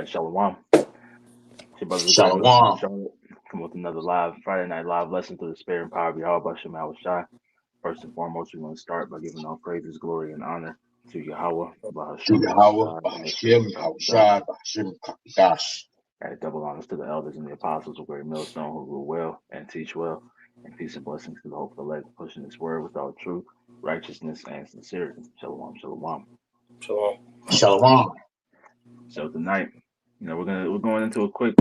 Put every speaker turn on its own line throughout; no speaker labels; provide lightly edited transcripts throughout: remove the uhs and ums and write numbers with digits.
right, Shalom. It's your brother, the Great Milton
Shalom.
Charlotte. Come with another live Friday night live lesson to the spirit and power of Yahweh Shema Shai. First and foremost, we want to start by giving all praises, glory, and honor to Yahweh,
To
Bahashem
Yahweh,
Yahushai,
Bahashem,
Yahushai.
Yahushai, Bahashem, Kakadash.
And double honors to the elders and the apostles of Great Millstone who rule well and teach well. And peace and blessings to the hopeful elect, pushing this word with all truth, righteousness, and sincerity. Shalom, shalom.
Shalom.
Shalom.
So tonight, we're going into a quick,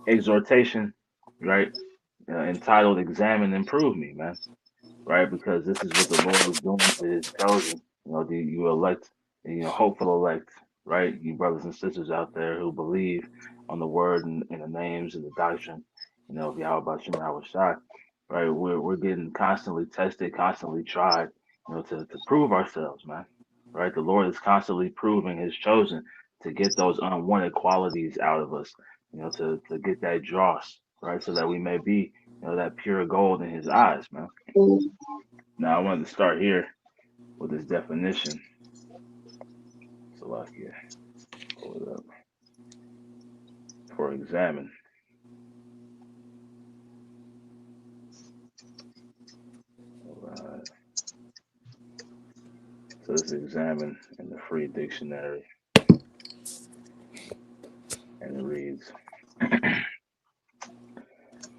exhortation, right? Entitled "Examine and Prove Me," man. Right, because this is what the Lord is doing to His chosen. You elect, hopeful elect, right? You brothers and sisters out there who believe on the word and the names and the doctrine, of Yahweh Shem Yahweh Shai, right? We're getting constantly tested, constantly tried, to prove ourselves, man. Right? The Lord is constantly proving His chosen to get those unwanted qualities out of us, to get that dross, right? So that we may be, that pure gold in His eyes, man. Now, I wanted to start here with this definition. Salakia, pull it up. For examine. All right. So this is examine in the free dictionary. And it reads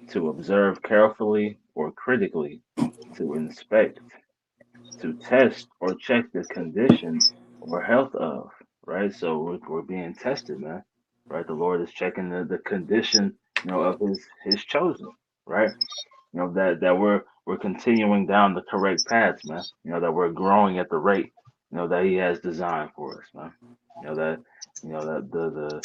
to observe carefully or critically, to inspect, to test or check the condition or health of, right? So we're being tested, man. Right? The Lord is checking the condition, of his chosen, right? That we're continuing down the correct paths, man. That we're growing at the rate, that He has designed for us, man. That the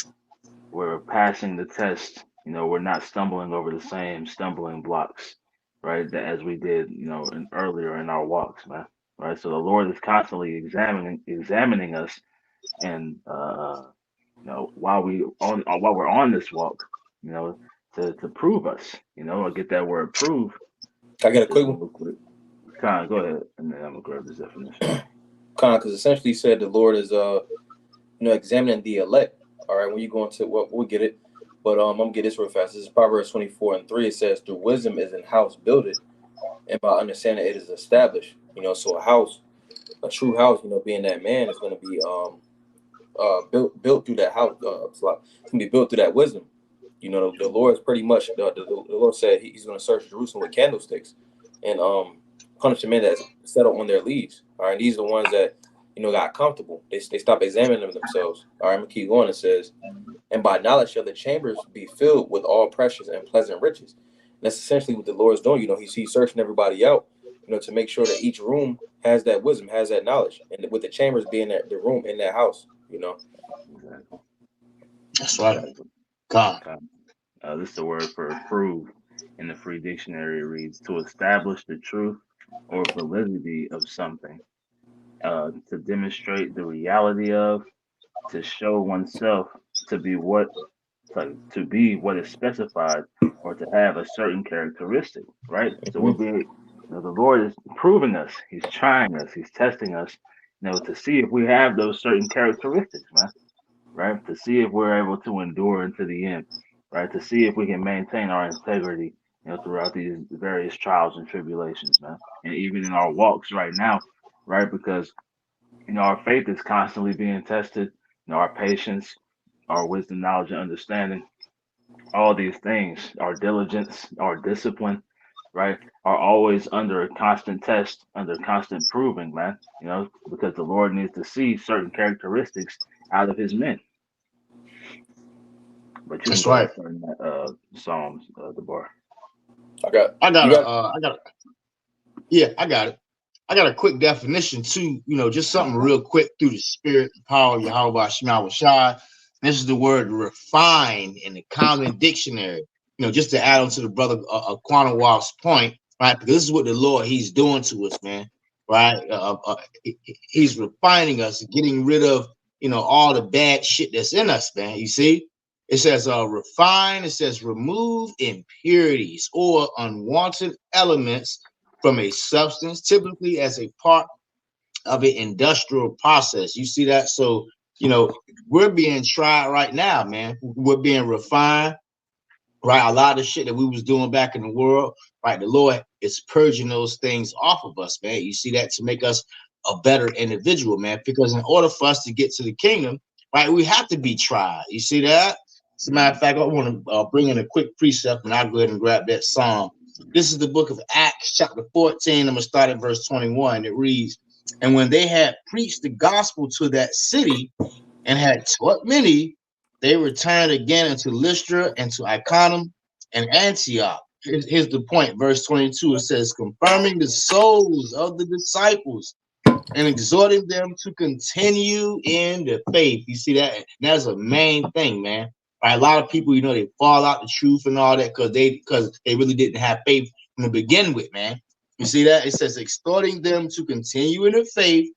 we're passing the test. We're not stumbling over the same stumbling blocks, right? That as we did, earlier in our walks, man. Right. So the Lord is constantly examining us, and while we're on this walk, to prove us, or get that word prove.
I got a
Just
quick one.
real quick. Khan, go ahead, and then I'm gonna grab this definition.
Because essentially said the Lord is examining the elect. All right, when you go into we'll get it, but I'm gonna get this real fast. This is Proverbs 24:3. It says, "Through wisdom is an house builded, and by understanding it is established." So a house, a true house, being that man is gonna be built through that house. It's gonna be built through that wisdom. The Lord is pretty much the Lord said He's gonna search Jerusalem with candlesticks, and punish the men that settle on their leads. All right, these are the ones that got comfortable. They stopped examining themselves. All right, I'm gonna keep going. It says, "And by knowledge shall the chambers be filled with all precious and pleasant riches." And that's essentially what the Lord is doing. He's searching everybody out, to make sure that each room has that wisdom, has that knowledge, and with the chambers being the room in that house.
Exactly.
That's right.
Exactly.
God.
This is the word for prove in the free dictionary. It reads to establish the truth or validity of something, to demonstrate the reality of, to show oneself to be what is specified, or to have a certain characteristic, right? So we're being, the Lord is proving us. He's trying us. He's testing us, to see if we have those certain characteristics, man. Right? To see if we're able to endure into the end, right? To see if we can maintain our integrity, throughout these various trials and tribulations, man. And even in our walks right now, right? Because our faith is constantly being tested, our patience, our wisdom, knowledge, and understanding, all these things, our diligence, our discipline, right, are always under a constant test, under constant proving, man. Because the Lord needs to see certain characteristics out of His men. But you can
That's
go ahead
right.
and start in that Psalms, the bar.
I got it. I got a quick definition too, just something real quick through the spirit and power of Yahweh Shema Shai. This is the word refine in the common dictionary, just to add on to the brother Quanawal's point, right? Because this is what the Lord, He's doing to us, man, right? He's refining us, getting rid of, all the bad shit that's in us, man. You see? It says refine, it says remove impurities or unwanted elements from a substance, typically as a part of an industrial process. You see that? So we're being tried right now, man. We're being refined, right? A lot of shit that we was doing back in the world, right? The Lord is purging those things off of us, man. You see that, to make us a better individual, man. Because in order for us to get to the kingdom, right, we have to be tried. You see that? As a matter of fact, I want to bring in a quick precept, and I'll go ahead and grab that psalm. This is the book of Acts, chapter 14. I'm going to start at verse 21. It reads, "And when they had preached the gospel to that city and had taught many, they returned again into Lystra and to Iconium and Antioch." Here's the point, verse 22. It says, "Confirming the souls of the disciples and exhorting them to continue in the faith." You see that? That's a main thing, man. Right? A lot of people, they fall out the truth and all that because they really didn't have faith from the begin with, man. You see that? It says exhorting them to continue in the faith,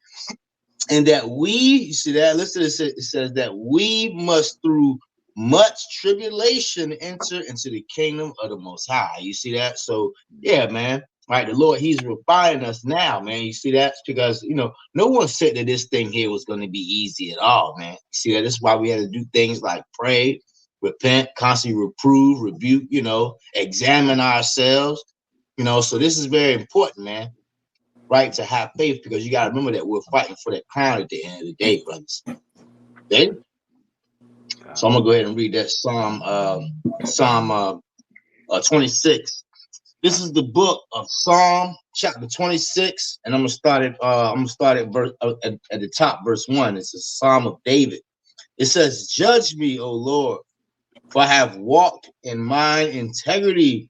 and that you see that? Listen, it says that we must through much tribulation enter into the kingdom of the Most High. You see that? So yeah, man. Right, the Lord, He's refining us now, man. You see that? Because no one said that this thing here was going to be easy at all, man. You see that? That's why we had to do things like pray, repent, constantly reprove, rebuke, examine ourselves, So this is very important, man. Right, to have faith, because you got to remember that we're fighting for that crown at the end of the day, brothers. Okay? So I'm gonna go ahead and read that Psalm 26. This is the book of Psalm chapter 26, and I'm gonna start at verse at the top, verse 1. It's a Psalm of David. It says, "Judge me, O Lord, for I have walked in mine integrity.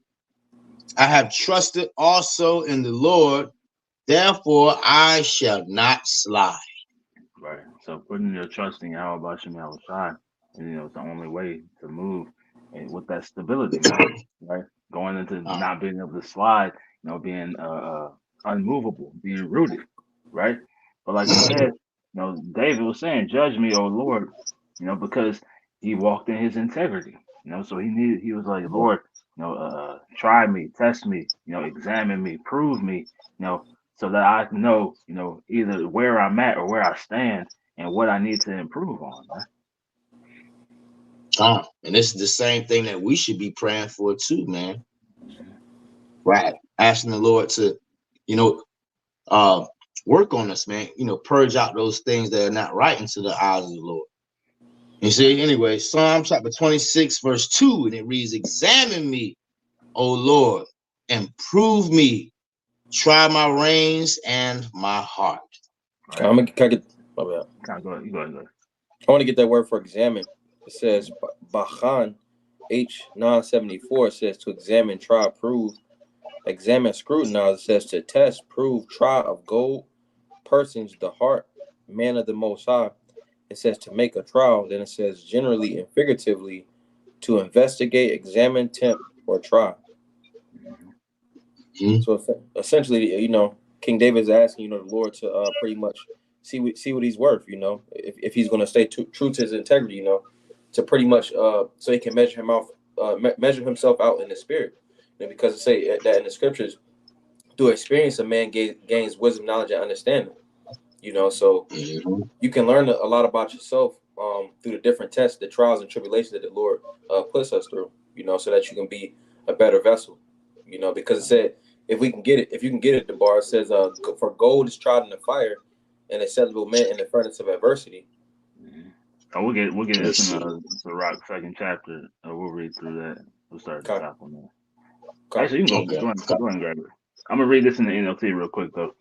I have trusted also in the Lord. Therefore, I shall not slide."
Right. So putting your trust in Yahweh Shem Shai, it's the only way to move, and with that stability, man. Right. Going into not being able to slide, being unmovable, being rooted. Right. But like you said, David was saying, "Judge me, O Lord," because he walked in his integrity. So he was like, "Lord, try me, test me, examine me, prove me, so that I know, either where I'm at or where I stand and what I need to improve on."
Right? And this is the same thing that we should be praying for too, man. Right? Asking the Lord to, work on us, man. Purge out those things that are not right into the eyes of the Lord. You see, anyway, Psalm chapter 26, verse 2, and it reads, "Examine me, O Lord, and prove me. Try my reins and my heart."
Right. I'm gonna get my bad.
Go ahead.
I want to get that word for examine. It says Bachan H974 says to examine, try, prove. Examine, scrutinize. It says to test, prove, try of gold, persons, the heart, man of the Most High. It says to make a trial. Then it says generally and figuratively to investigate, examine, tempt, or try. Mm-hmm. So essentially, King David is asking, the Lord to pretty much see what he's worth, if he's going to stay true to his integrity, to pretty much so he can measure himself out in the spirit. Because it say that in the scriptures, through experience, a man gains wisdom, knowledge, and understanding. So you can learn a lot about yourself through the different tests, the trials and tribulations that the Lord puts us through, so that you can be a better vessel, because it said, if you can get it, the bar says, for gold is tried in the fire and acceptable men in the furnace of adversity.
Oh, we'll get this in the Rock second chapter. We'll read through that. We'll start at the top on that. Okay. Actually, you can go ahead and grab it. I'm gonna read this in the NLT real quick though.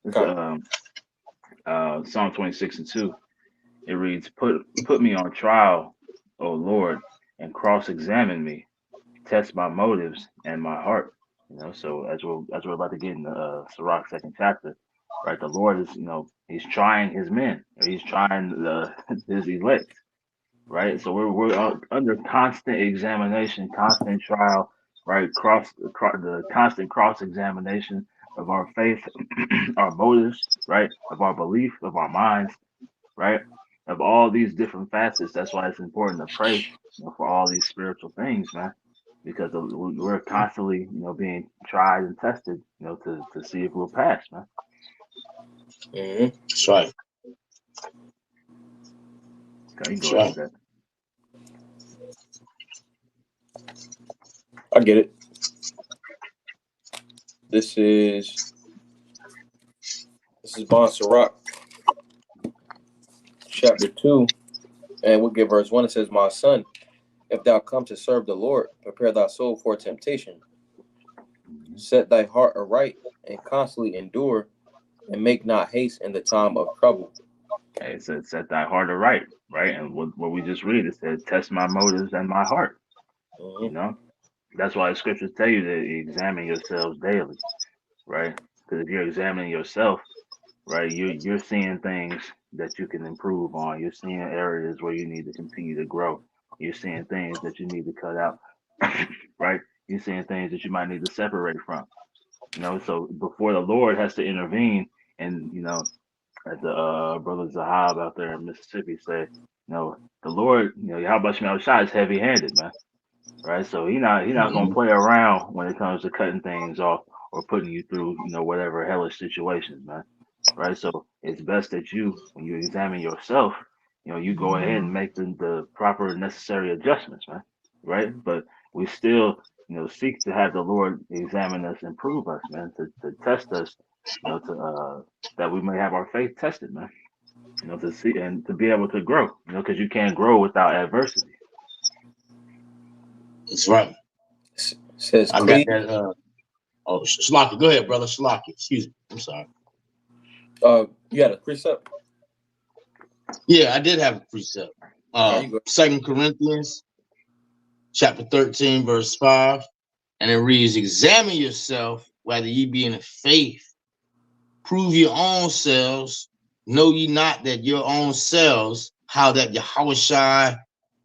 This Psalm 26 and 2. It reads, Put me on trial, O Lord, and cross-examine me. Test my motives and my heart. So as we're about to get in the Sirach second chapter, right? The Lord is, He's trying His men. He's trying His elect, right? So we're under constant examination, constant trial, right? The constant cross-examination of our faith, our motives, right? Of our belief, of our minds, right? Of all these different facets. That's why it's important to pray for all these spiritual things, man. Because we're constantly, being tried and tested, to see if we'll pass, man.
Mm-hmm. That's right.
Okay, you can
That's
go ahead
right.
with that.
I get it. This is Bon Sirach, chapter 2, and we'll get verse 1. It says, "My son, if thou come to serve the Lord, prepare thy soul for temptation. Set thy heart aright, and constantly endure, and make not haste in the time of trouble."
Okay, it says, set thy heart aright, right? And what we just read, it said, test my motives and my heart. You
Mm-hmm.
know, that's why the scriptures tell you to examine yourselves daily, right? Because if you're examining yourself, right, you're seeing things that you can improve on. You're seeing areas where you need to continue to grow. You're seeing things that you need to cut out, right? You're seeing things that you might need to separate from. So before the Lord has to intervene, and as the brother Zahab out there in Mississippi said, the Lord, Yahweh Shemel Shai is heavy handed, man. Right. So he not gonna
Mhm.
play around when it comes to cutting things off or putting you through, whatever hellish situations, man. Right. So it's best that when you examine yourself, you go ahead and make the proper necessary adjustments, man. Right. But we still, seek to have the Lord examine us and prove us, man, to test us, to that we may have our faith tested, man. To see and to be able to grow, because you can't grow without adversity.
That's right.
It says,
I got
"Cleave."
that. Oh, Shalaki, go ahead, brother. Shalaki, excuse me. I'm sorry.
You had a precept.
Yeah, I did have a precept.
You go.
2 Corinthians chapter 13, verse 5. And it reads, examine yourself whether ye be in the faith. Prove your own selves. Know ye not that your own selves, how that Yahushua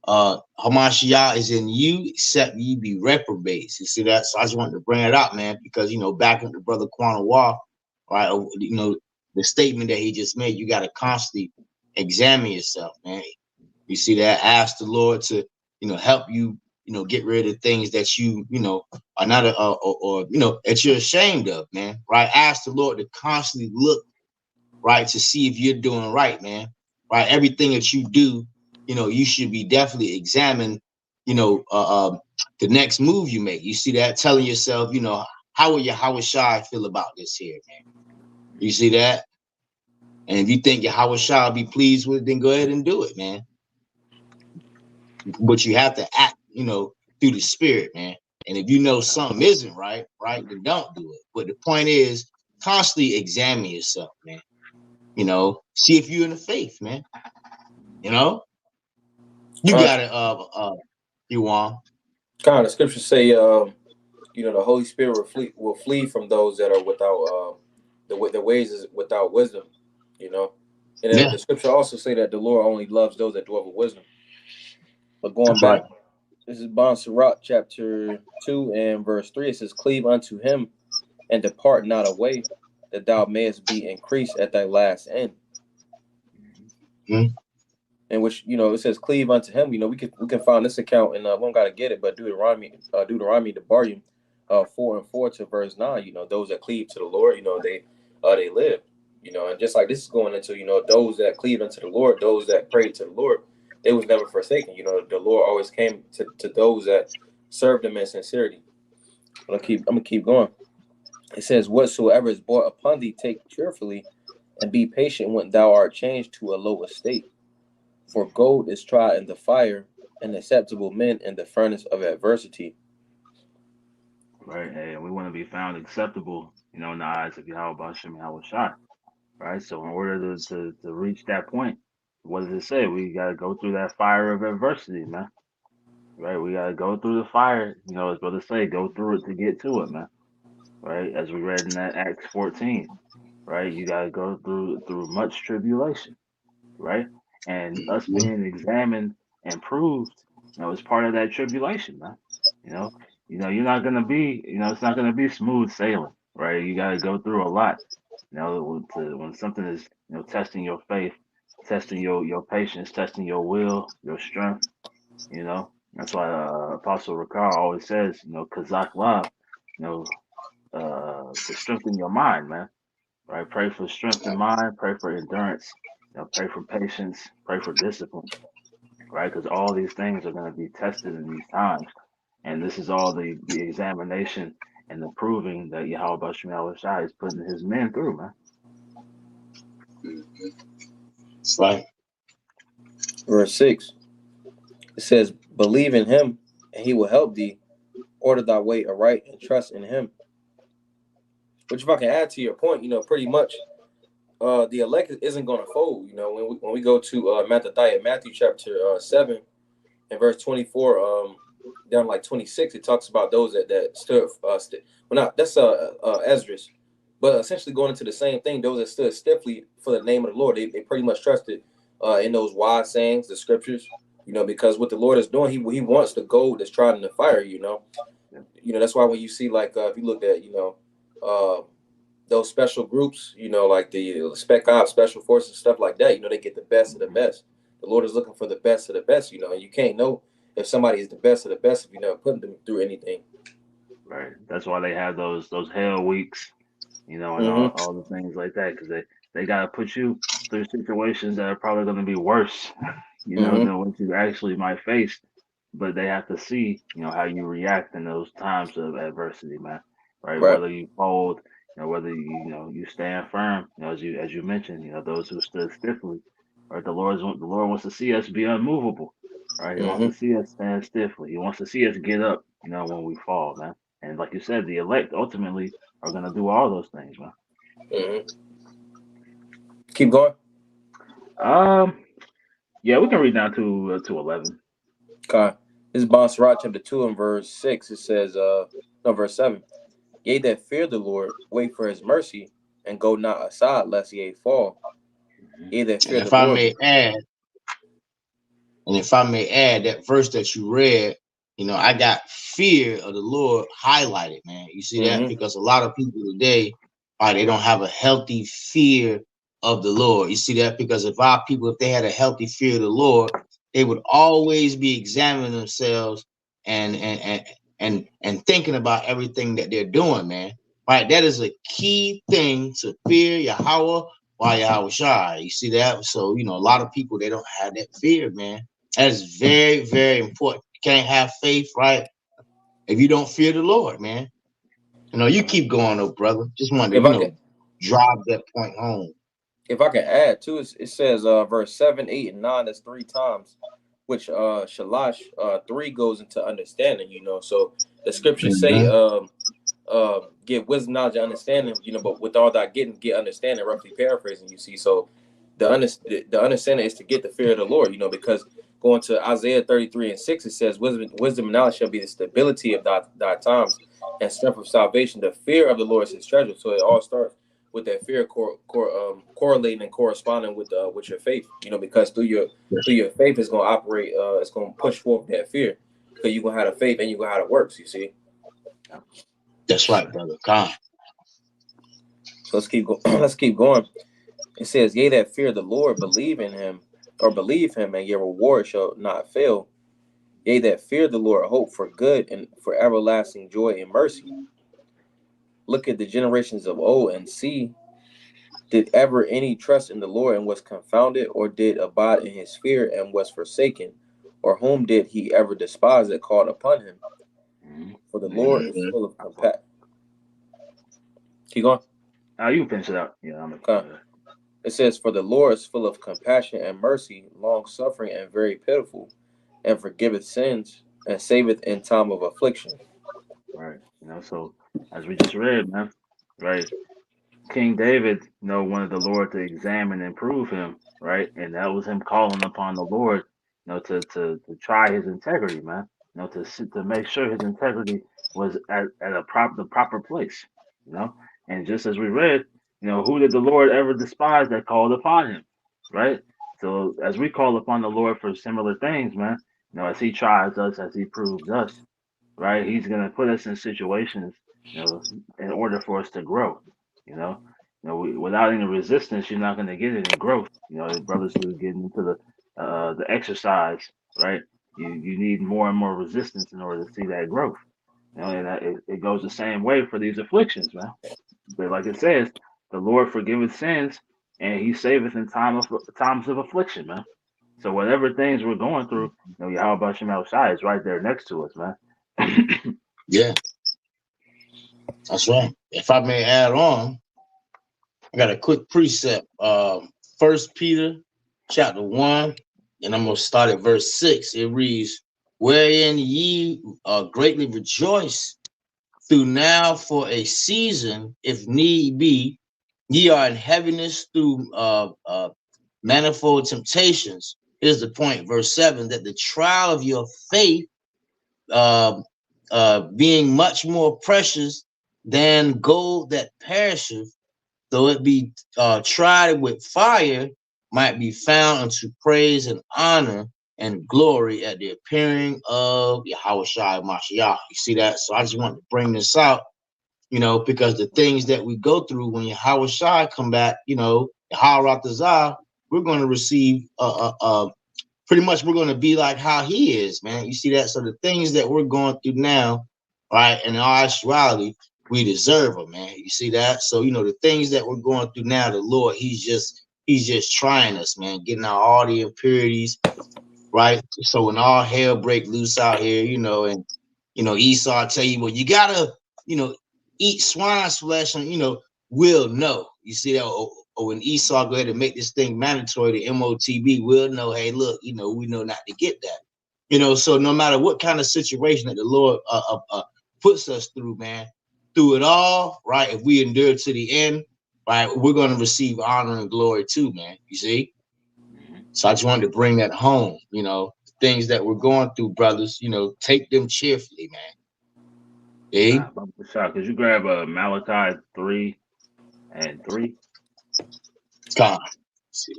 Hamashiach is in you, except ye be reprobates. You see that? So I just wanted to bring it up, man, because back with the brother Quanawa, right? The statement that he just made, you got to constantly examine yourself, man. You see that? Ask the Lord to, help you, get rid of things that are not or that you're ashamed of, man. Right? Ask the Lord to constantly look, right, to see if you're doing right, man. Right? Everything that you do, you should be definitely examine, the next move you make. You see that? Telling yourself, how will Yahushua feel about this here, man? You see that? And if you think Yahushua will be pleased with it, then go ahead and do it, man. But you have to act, through the spirit, man. And if you know something isn't right, then don't do it. But the point is, constantly examine yourself, man. See if you're in the faith, man. You got it, Yuan.
Kind of scriptures say, the Holy Spirit will flee from those that are without the ways is without wisdom. And then
Yeah,
the scripture also say that the Lord only loves those that dwell with wisdom. But going
that's right.
back, this is Bon Sirach chapter 2 and verse 3. It says, "Cleave unto him and depart not away, that thou mayest be increased at thy last end."
Mm-hmm.
In which it says, "Cleave unto him." We can find this account in we don't gotta get it, but Deuteronomy the Barrium 4:4 to verse 9. Those that cleave to the Lord, they live. And just like this is going into those that cleave unto the Lord, those that prayed to the Lord, they was never forsaken. The Lord always came to those that served him in sincerity. I'm gonna keep going. It says, "Whatsoever is brought upon thee, take cheerfully, and be patient when thou art changed to a low estate. For gold is tried in the fire, and acceptable men in the furnace of adversity."
Right? And we want to be found acceptable, in the eyes of Yahweh Bashem Yahweh Shai. Right? So in order to reach that point, what does it say? We gotta go through that fire of adversity, man. Right? We gotta go through the fire, as brother say, go through it to get to it, man. Right? As we read in that Acts 14, right? You gotta go through much tribulation, right? And us being examined and proved, is part of that tribulation, man. You know, you're not gonna be, it's not gonna be smooth sailing, right? You gotta go through a lot, when something is, testing your faith, testing your patience, testing your will, your strength. That's why Apostle Ricard always says, Kazakh love, you know, to strengthen your mind, man. Right? Pray for strength in mind, pray for endurance, pray for patience, pray for discipline. right? Because all these things are going to be tested in these times. And this is all the examination and the proving that Yahweh Shai Shai is putting his men through, man.
It's like,
Verse 6, it says, believe in him, and he will help thee. Order thy way aright and trust in him. Which, if I can add to your point, pretty much the elect isn't going to fold. When we go to Matthew chapter 7 and verse 24 down like 26, it talks about those that stood. That's Esdras, but essentially going into the same thing. Those that stood stiffly for the name of the Lord, they pretty much trusted in those wise sayings, the scriptures. Because what the Lord is doing, he wants the gold that's tried in the fire. That's why when you see like if you look at those special groups, like the Spec Ops, Special Forces, stuff like that, they get the best of the best. The Lord is looking for the best of the best, and you can't know if somebody is the best of the best if you never put them through anything.
Right. That's why they have those hell weeks, and all the things like that, because they got to put you through situations that are probably going to be worse, than what you actually might face. But they have to see, how you react in those times of adversity, man. Right.
Right.
Whether you fold, whether you stand firm, as you mentioned, those who stood stiffly. Right. The Lord wants to see us be unmovable. Right. He wants to see us stand stiffly. He wants to see us get up, when we fall, man. And like you said, the elect ultimately are going to do all those things, man.
Keep going.
Yeah, we can read down to 11.
Okay. This is Bonsarrat chapter 2 and verse 6. It says, verse 7. Ye that fear the Lord, wait for his mercy, and go not aside, lest ye fall. Ye that fear the Lord.
If I may add, that verse that you read, I got fear of the Lord highlighted, man. You see that? Because a lot of people today, they don't have a healthy fear of the Lord. You see that? Because if our people, if they had a healthy fear of the Lord, they would always be examining themselves and thinking about everything that they're doing, man. Right? That is a key thing to fear Yahweh by Yahweh Shai. You see that? So, a lot of people, they don't have that fear, man. That is very, very important. You can't have faith, right, if you don't fear the Lord, man. You keep going, though, brother. Just wanted to, drive that point home.
If I can add too, it says verse 7, 8, and 9. That's 3 times, which Shalash 3 goes into understanding. So the scriptures say get wisdom, knowledge, and understanding. But with all that get understanding. Roughly paraphrasing, you see. So the understanding is to get the fear of the Lord. Because going to Isaiah 33 and 6, it says wisdom and knowledge shall be the stability of thy times, and strength of salvation. The fear of the Lord is his treasure. So it all starts with that fear correlating and corresponding with your faith, because through your faith is going to operate, it's going to push forth that fear, because you're going to have the faith and you're going to have it works, you see.
That's right, brother. God.
So let's keep going. It says, ye that fear the Lord, believe in him, and your reward shall not fail. Ye that fear the Lord, hope for good and for everlasting joy and mercy. Look at the generations of old and see, did ever any trust in the Lord and was confounded, or did abide in his fear and was forsaken? Or whom did he ever despise that called upon him? For the Lord is full of compassion. Keep going.
You can finish it out. Yeah,
it says, for the Lord is full of compassion and mercy, long suffering and very pitiful, and forgiveth sins and saveth in time of affliction.
Right. So as we just read, man, right? King David, wanted the Lord to examine and prove him, right? And that was him calling upon the Lord, to try his integrity, man. To make sure his integrity was at the proper place, And just as we read, who did the Lord ever despise that called upon him, right? So as we call upon the Lord for similar things, man, as he tries us, as he proves us, right? He's gonna put us in situations, in order for us to grow, without any resistance, you're not going to get any growth. Brothers who are getting into the exercise, right? You need more and more resistance in order to see that growth. And it goes the same way for these afflictions, man. But like it says, the Lord forgiveth sins, and He saveth in times of affliction, man. So whatever things we're going through, Yahweh Shem Shai is right there next to us, man.
Yeah, that's right. If I may add on, I got a quick precept. First Peter chapter 1, and I'm gonna start at verse 6. It reads, wherein ye greatly rejoice through now for a season, if need be, ye are in heaviness through manifold temptations. Here's the point, verse 7, that the trial of your faith, being much more precious than gold that perisheth, though it be tried with fire, might be found unto praise and honor and glory at the appearing of Yahweh Shai Mashiach. You see that? So I just wanted to bring this out, because the things that we go through when Yahweh Shai come back, Yahweh Ratazah, we're going to receive pretty much we're going to be like how he is, man. You see that? So the things that we're going through now, right, in our actuality, we deserve them, man. You see that? So, the things that we're going through now, the Lord, he's just trying us, man, getting out all the impurities, right? So when all hell break loose out here, and, Esau tell you, well, you got to, eat swine's flesh and, we'll know. You see that? Or when Esau go ahead and make this thing mandatory, the MOTB, we'll know, hey, look, we know not to get that. So no matter what kind of situation that the Lord puts us through, man, through it all, right, if we endure to the end, right, we're going to receive honor and glory too, man. You see? So I just wanted to bring that home, things that we're going through, brothers, take them cheerfully, man. Hey?
Could you grab Malachi 3:3?
God. See,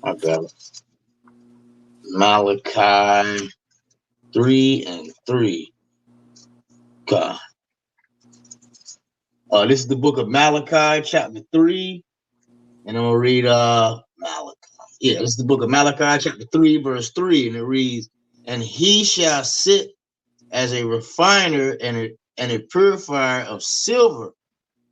I got it. Malachi 3:3. God. This is the book of Malachi, chapter 3, and I'm gonna read Malachi. Yeah, this is the book of Malachi, chapter 3, verse 3, and it reads, and he shall sit as a refiner and a purifier of silver,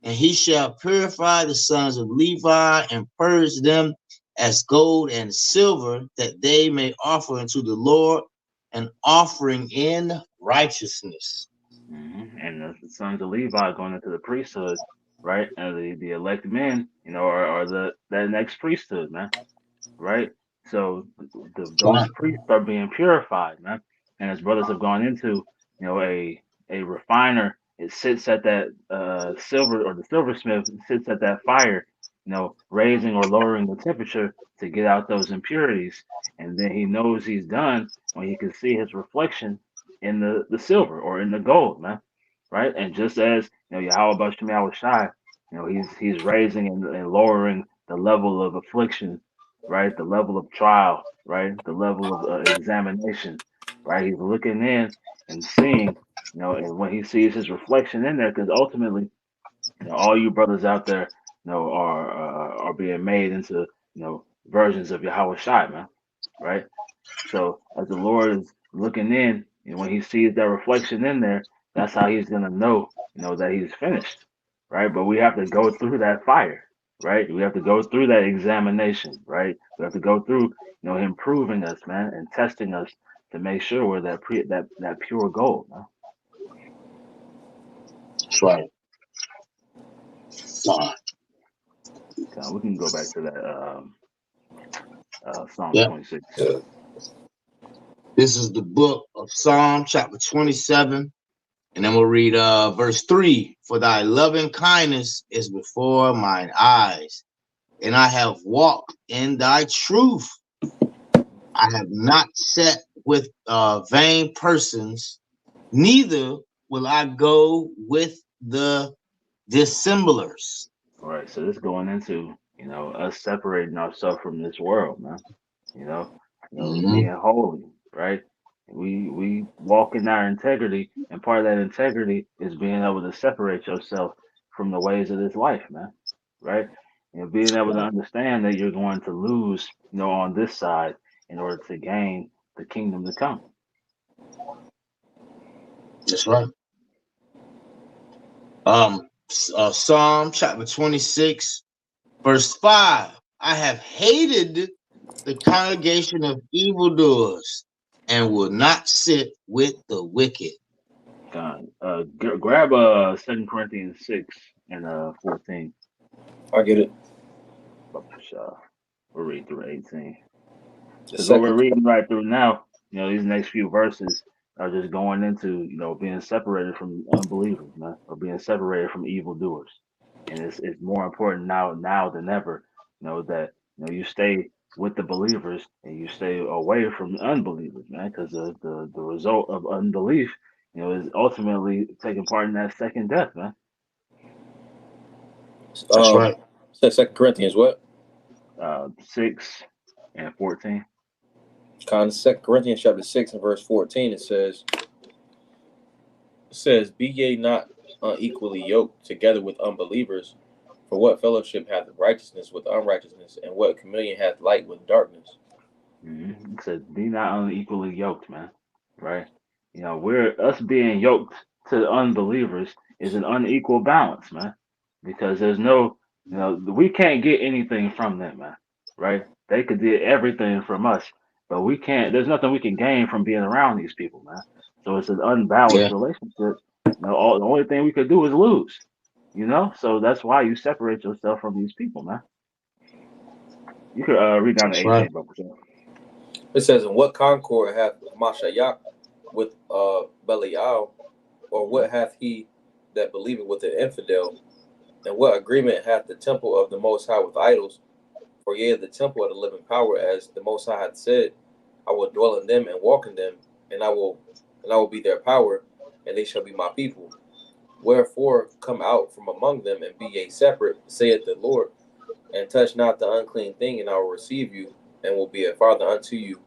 and he shall purify the sons of Levi and purge them as gold and silver, that they may offer unto the Lord an offering in righteousness.
And the sons of Levi going into the priesthood, right? And the elect men, are that next priesthood, man, right? So those priests are being purified, man. And as brothers have gone into, a refiner, it sits at that silver, or the silversmith sits at that fire, raising or lowering the temperature to get out those impurities. And then he knows he's done when he can see his reflection in the silver or in the gold, man. Right? And just as Yahweh Shem Shai, he's raising and lowering the level of affliction, right? The level of trial, right? The level of examination, right? He's looking in and seeing, and when he sees his reflection in there, because ultimately, all you brothers out there, are being made into, versions of Yahweh Shai, man, right? So as the Lord is looking in, and when he sees that reflection in there, that's how he's gonna know, that he's finished, right? But we have to go through that fire, right? We have to go through that examination, right? We have to go through, him proving us, man, and testing us to make sure we're that pure gold, man.
That's right.
So we can go back to that Psalm 26.
Yeah.
This is the book of Psalm, chapter 27, and then we'll read verse 3. For thy loving kindness is before mine eyes, and I have walked in thy truth. I have not sat with vain persons, neither will I go with the dissemblers.
All right, so this going into, us separating ourselves from this world, man. Being holy, right? We walk in our integrity, and part of that integrity is being able to separate yourself from the ways of this life, man. Right? Being able to understand that you're going to lose, on this side in order to gain the kingdom to come.
That's right. Psalm chapter 26, verse 5. I have hated the congregation of evildoers, and will not sit with the wicked.
God, grab 2 Corinthians 6 and 14.
I get it.
We'll read through 18.
The
Because what we're
second.
reading right through now, these next few verses are just going into, being separated from unbelievers, man, or being separated from evildoers. And it's more important now than ever, that you stay with the believers and you stay away from unbelievers, man, because the result of unbelief, is ultimately taking part in that second death, man.
That's right.
Said 2 Corinthians what?
6 and 14.
2 Corinthians chapter 6 and verse 14. It says, "Be ye not unequally yoked together with unbelievers. For what fellowship hath righteousness with unrighteousness, and what communion hath light with darkness?"
It says, "Be not unequally yoked," man. Right? We're us being yoked to unbelievers is an unequal balance, man. Because there's no, we can't get anything from them, man. Right? They could get everything from us, but we can't. There's nothing we can gain from being around these people, man. So it's an unbalanced
Yeah.
relationship. The only thing we could do is lose. So that's why you separate yourself from these people, man. You could read down to
That's
18,
right.
bro.
It says, "And what concord hath Mashayak with Belial, or what hath he that believeth with the infidel? And what agreement hath the temple of the Most High with idols? For yea, the temple of the living power, as the Most High hath said, I will dwell in them and walk in them, and I will be their power, and they shall be my people. Wherefore come out from among them and be ye separate, saith the Lord, and touch not the unclean thing, and I will receive you, and will be a father unto you,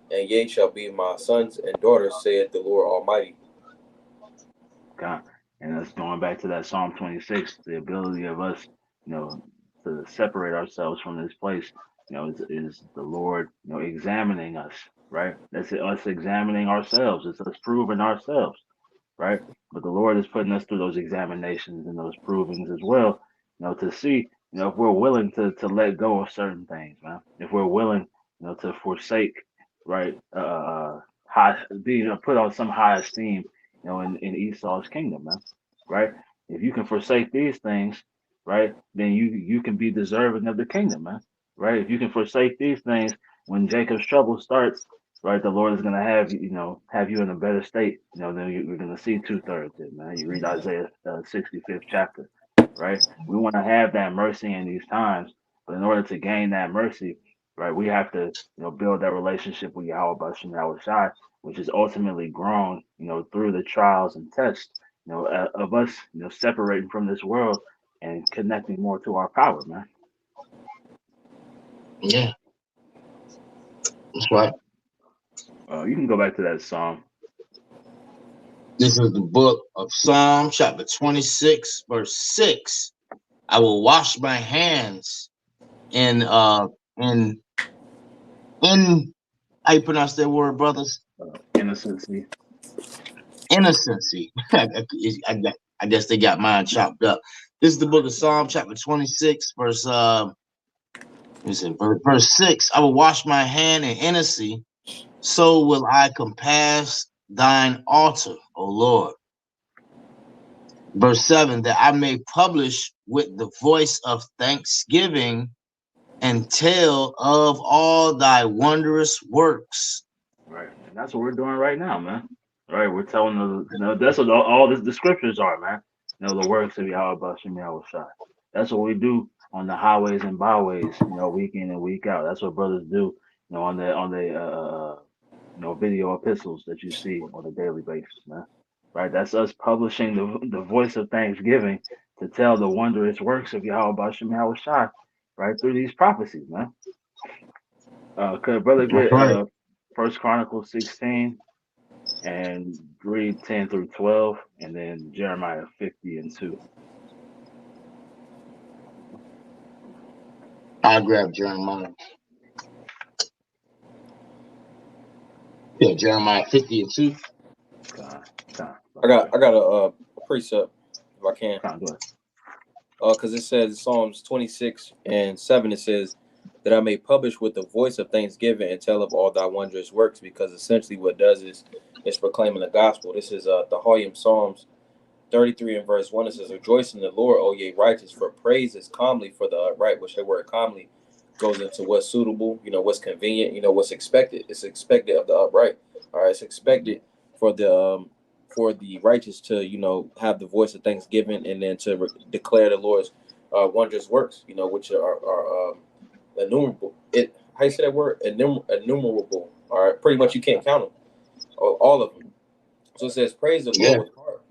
and ye shall be my sons and daughters, saith the Lord Almighty."
God. And that's going back to that Psalm 26, the ability of us, to separate ourselves from this place, is the Lord, examining us, right? That's us examining ourselves. It's us proving ourselves, right? But the Lord is putting us through those examinations and those provings as well, to see, if we're willing to let go of certain things, man. If we're willing, to forsake, right, high being put on some high esteem, in Esau's kingdom, man. Right? If you can forsake these things, right, then you can be deserving of the kingdom, man. Right? If you can forsake these things when Jacob's trouble starts, right, the Lord is gonna have have you in a better state, than you're gonna see 2/3 it, man. You read Isaiah 65th chapter, right? We want to have that mercy in these times, but in order to gain that mercy, right, we have to build that relationship with Yahweh Bashim Yahweh Shai, which is ultimately grown, through the trials and tests, of us, separating from this world and connecting more to our power, man.
Yeah. That's right.
You can go back to that psalm.
This is the book of Psalm, chapter 26, verse 6. I will wash my hands in how you pronounce that word, brothers?
Innocency.
Innocency. I guess they got mine chopped up. This is the book of Psalm, chapter 26, verse 6. I will wash my hand in innocency, so will I compass thine altar, O Lord. Verse 7, that I may publish with the voice of thanksgiving and tell of all thy wondrous works.
Right. And that's what we're doing right now, man. Right. We're telling that's what all the scriptures are, man. The works of Yahweh Bashim Yahweh Shai. That's what we do on the highways and byways, week in and week out. That's what brothers do, on the video epistles that you see on a daily basis, man. Right. That's us publishing the voice of thanksgiving to tell the wondrous works of Yahweh Bashim Yahweh Shai, right, through these prophecies, man. Could brother
That's
get
right.
1 Chronicles 16 and read 10 through 12, and then Jeremiah 50 and 2.
I'll grab Jeremiah. Yeah, Jeremiah 50 and 2.
I got a precept if I can.
Go ahead.
Because it says Psalms 26 and 7. It says, that I may publish with the voice of thanksgiving and tell of all thy wondrous works, because essentially what it does is it's proclaiming the gospel. This is the Hoyam Psalms 33 and verse 1. It says, rejoice in the Lord, O ye righteous, for praise is calmly for the upright, which the word calmly goes into what's suitable, what's convenient, what's expected. It's expected of the upright. All right, it's expected for the righteous to, have the voice of thanksgiving and then to declare the Lord's wondrous works, which are innumerable. How you say that word? Innumerable. All right, pretty much you can't count them, all of them. So it says, praise the Lord with heart.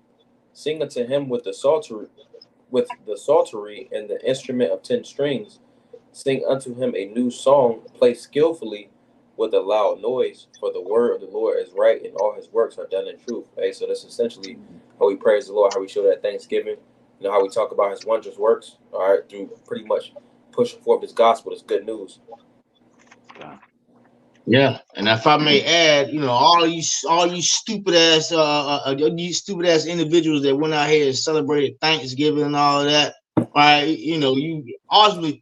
Sing unto him with the psaltery and the instrument of 10 strings. Sing unto him a new song, play skillfully with a loud noise, for the word of the Lord is right, and all his works are done in truth. Hey, so that's essentially how we praise the Lord, how we show that thanksgiving, how we talk about his wondrous works, all right, through pretty much pushing forth his gospel, this good news.
Yeah, and if I may add, all you stupid ass individuals that went out here and celebrated Thanksgiving and all of that, right? You ultimately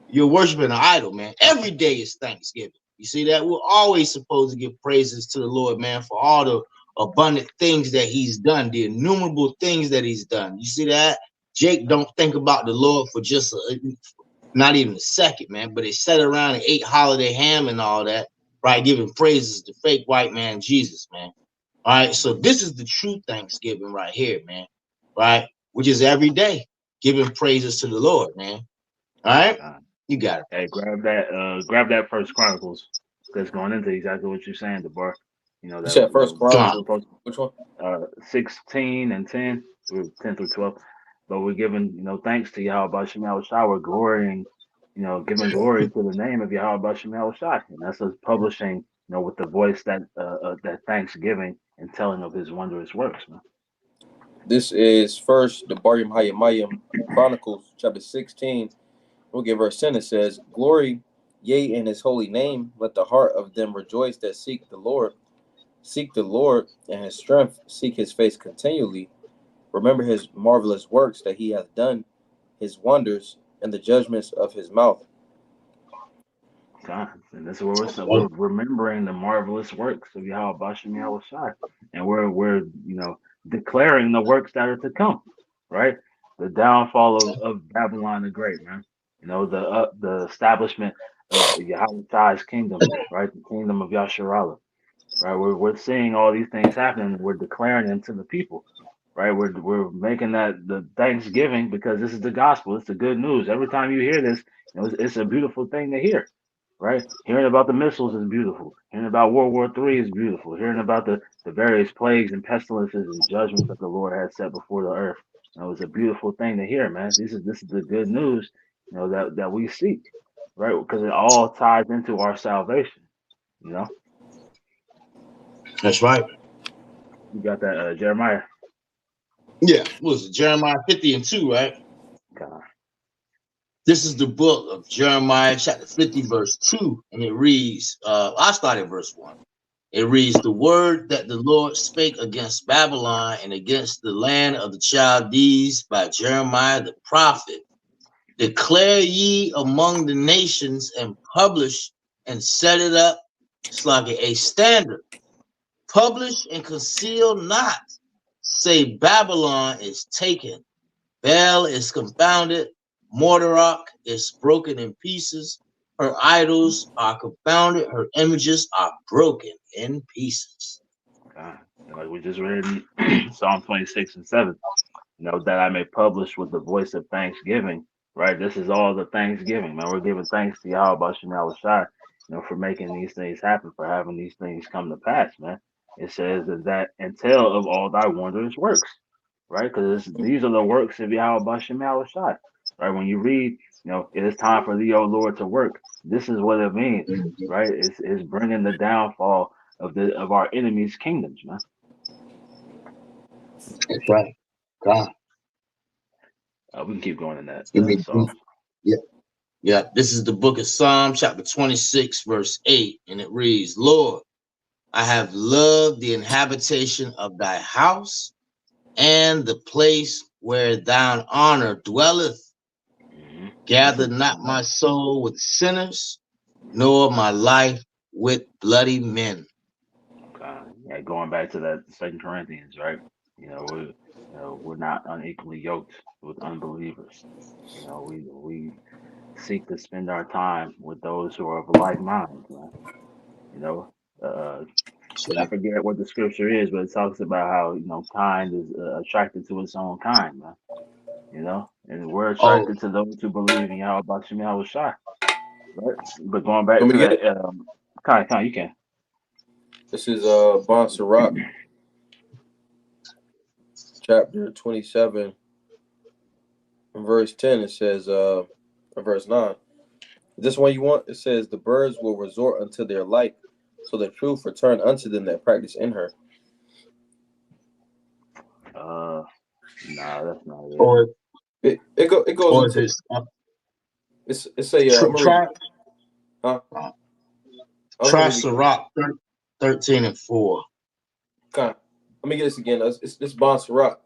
you're worshiping an idol, man. Every day is Thanksgiving. You see that? We're always supposed to give praises to the Lord, man, for all the abundant things that he's done, the innumerable things that he's done. You see that? Jake don't think about the Lord for just not even a second, man, but they sat around and ate holiday ham and all that, right? Giving praises to fake white man Jesus, man. All right, so this is the true Thanksgiving right here, man, right? Which is every day giving praises to the Lord, man. All right, you got it.
Hey, grab that First Chronicles. That's going into exactly what you're saying, DeBar.
That said First Chronicles. Which one?
16 and 10 through 12. But we're giving, thanks to Yahweh Shem Shai. We're glorying, giving glory to the name of Yahweh Shem Shai. And that's us publishing, with the voice that thanksgiving and telling of his wondrous works, man.
This is first the Barim Hayamayim Chronicles, chapter 16. We'll give verse 10. It says, glory, yea, in his holy name. Let the heart of them rejoice that seek the Lord. Seek the Lord and his strength. Seek his face continually. Remember his marvelous works that he hath done, his wonders, and the judgments of his mouth.
God, and this is where we're remembering the marvelous works of Yahweh Shem Shai, and we're declaring the works that are to come, right? The downfall of Babylon the Great, man. The establishment of Yahweh Shai's kingdom, right? The kingdom of Yasharallah, right? We're seeing all these things happening. And we're declaring them to the people, right? We're making that the Thanksgiving because this is the gospel. It's the good news. Every time you hear this, it's a beautiful thing to hear. Right, hearing about the missiles is beautiful. Hearing about World War III is beautiful. Hearing about the various plagues and pestilences and judgments that the Lord has set before the earth, it's a beautiful thing to hear, man. This is the good news, that we seek, right? Because it all ties into our salvation,
That's right.
You got that, Jeremiah?
Yeah, what was it? Jeremiah 50 and 2, right?
God.
This is the book of Jeremiah, chapter 50, verse 2, and it reads, I start at verse 1. It reads, the word that the Lord spake against Babylon and against the land of the Chaldees by Jeremiah the prophet. Declare ye among the nations and publish and set it up. It's like a standard. Publish and conceal not. Say Babylon is taken. Bel is confounded. Mordarock is broken in pieces. Her idols are confounded. Her images are broken in pieces.
God. Like we just read in Psalm 26 and 7, that I may publish with the voice of thanksgiving, right? This is all the thanksgiving, man. We're giving thanks to Yahweh Shem Shai, for making these things happen, for having these things come to pass, man. It says that and tell of all thy wondrous works, right? Because these are the works of Yahweh Shem Shai. Right, when you read, it is time for thee, O Lord, to work. This is what it means, right? It's bringing the downfall of our enemies' kingdoms, man.
That's right. God.
We can keep going in that.
Yeah. This is the book of Psalm, chapter 26, verse 8, and it reads, Lord, I have loved the inhabitation of thy house and the place where thine honor dwelleth. Gather not my soul with sinners, nor my life with bloody men.
Okay. Yeah, going back to that Second Corinthians, right? We're not unequally yoked with unbelievers. We seek to spend our time with those who are of like mind, man. You know, uh, I
See?
forget what the scripture is, but it talks about how kind is attracted to its own kind, man. And we're
Oh,
attracted to those who believe in Yahweh Bashim Yahweh Shai, right? But going back
Let
to
me get
that,
it.
Kai, you can.
This is Bon Sirach, chapter 27, verse 10. It says, verse 9. Is this one you want? It says, the birds will resort unto their light, so the truth return unto them that practice in her.
Nah, that's not it.
or
It goes
or is
into
this
it's a I'm gonna read
try
it. Huh? I was gonna
try
read it.
Sirach 13:4.
Okay. Let me get this again. It's Bon Sirach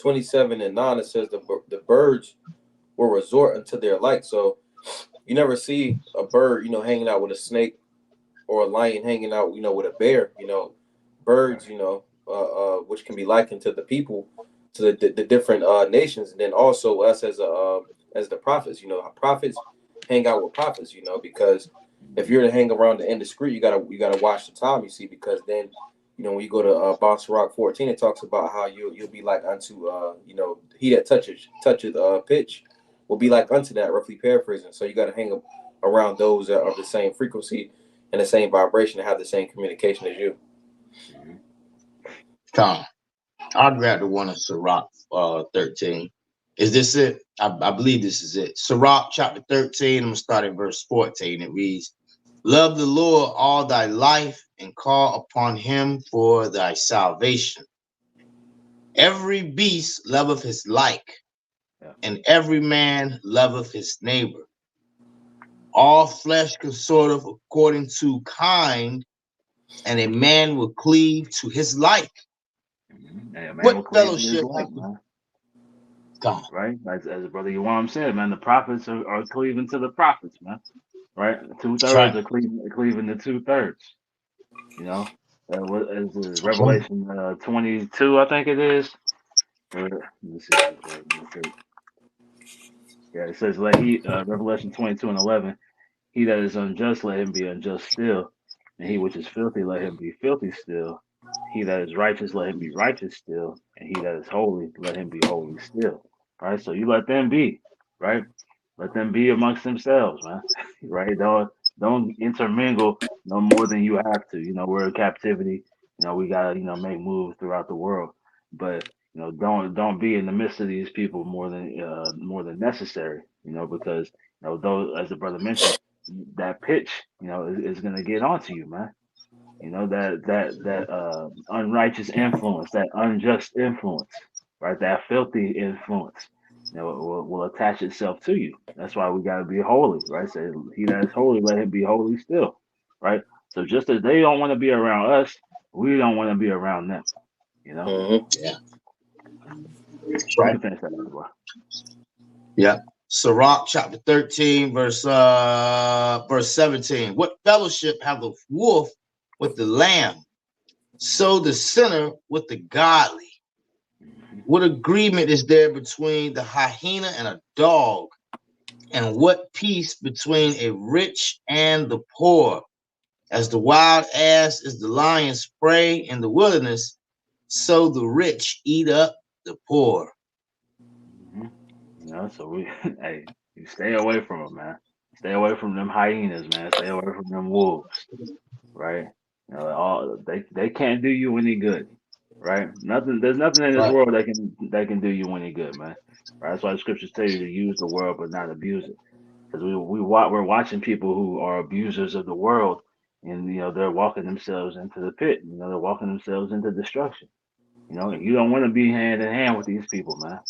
27:9. It says the birds will resort unto their light. So you never see a bird, hanging out with a snake, or a lion hanging out, with a bear. Birds, which can be likened to the people, to the different nations, and then also us as the prophets. Prophets hang out with prophets. Because if you're to hang around the indiscreet, you gotta watch the time. You see, because then when you go to Bon Sirach 14, it talks about how you'll be like unto he that toucheth pitch will be like unto that, roughly paraphrasing. So you got to hang around those that are of the same frequency and the same vibration and have the same communication as you.
Come, I'll grab the one in Sirach 13. Is this it? I believe this is it. Sirach chapter 13. I'm gonna start at verse 14. It reads, "Love the Lord all thy life, and call upon him for thy salvation. Every beast loveth his like, and every man loveth his neighbor. All flesh consorteth according to kind, and a man will cleave to his like."
And man
What
will cleave to his
fellowship
like,
hath
man.
God?
Right? As Brother Yuam said, man, the prophets are cleaving to the prophets, man. Right?
That's
2/3
right.
are cleaving to 2/3. What is it?
That's right.
Revelation 22, I think it is. Let me see. Yeah, it says, "Let he Revelation 22:11. He that is unjust, let him be unjust still, and he which is filthy, let him be filthy still. He that is righteous, let him be righteous still, and he that is holy, let him be holy still." Right? So you let them be, right? Let them be amongst themselves, man. Right? Don't intermingle no more than you have to. We're in captivity. We gotta, make moves throughout the world. But don't be in the midst of these people more than necessary. Because those, as the brother mentioned, that pitch, is gonna get onto you, man. That unrighteous influence, that unjust influence, right? That filthy influence, will attach itself to you. That's why we gotta be holy, right? Say, he that is holy, let him be holy still, right? So just as they don't want to be around us, we don't want to be around them.
Mm-hmm.
Yeah, that's
You
right.
can finish that, boy.
Yeah. Sirach chapter 13, verse 17. What fellowship have the wolf with the lamb? So the sinner with the godly. What agreement is there between the hyena and a dog? And what peace between a rich and the poor? As the wild ass is the lion's prey in the wilderness, so the rich eat up the poor.
So we, hey, you stay away from them, man. Stay away from them hyenas, man. Stay away from them wolves, right? They can't do you any good, right? There's nothing in this
Right.
world that can do you any good, man. Right? That's why the scriptures tell you to use the world but not abuse it. Because we're watching people who are abusers of the world, and they're walking themselves into the pit. They're walking themselves into destruction. And you don't want to be hand in hand with these people, man.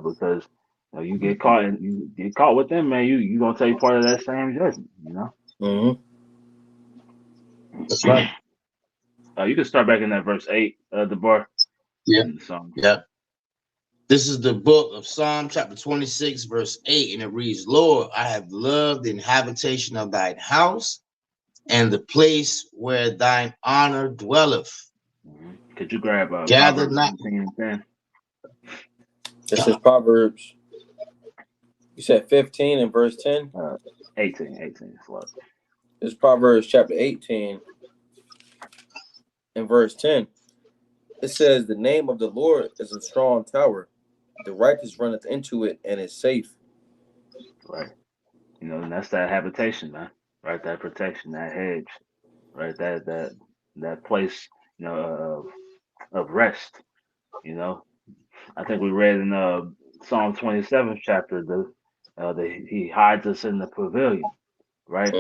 Because you get caught and you get caught with them, man. You gonna take part of that same judgment.
Mm-hmm.
That's right.
You can start back in that verse 8, the bar.
Yeah.
In the song.
Yeah. This is the book of Psalm chapter 26, verse 8, and it reads, Lord, I have loved the habitation of thine house and the place where thine honor dwelleth.
Could you grab
Gather
Proverbs
not.
15 and 10?
This is Proverbs. You said 15 and verse 10?
18. Slow.
This is Proverbs chapter 18 and verse 10. It says, the name of the Lord is a strong tower. The righteous runneth into it and is safe.
Right. You know, and that's that habitation, man. Right, that protection, that hedge, right, that place, you know, of rest. You know, I think we read in Psalm 27th chapter he hides us in the pavilion, right,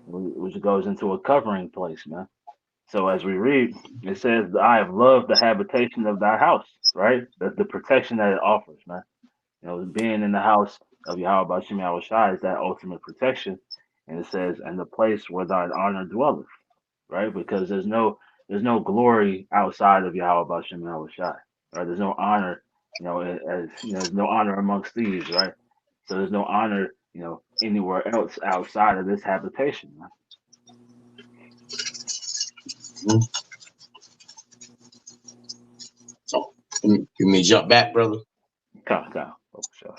which goes into a covering place, man. So as we read, it says, "I have loved the habitation of thy house," right? The protection that it offers, man. You know, being in the house of Yahweh Bashim Yahushai is that ultimate protection. And it says, and the place where thine honor dwelleth, right? Because there's no glory outside of Yahweh Bashim Yahushai, right? There's no honor, you know, as you know, there's no honor amongst thieves, right? So there's no honor, you know, anywhere else outside of this habitation, man.
So you may jump back, brother.
Come. Oh, sure.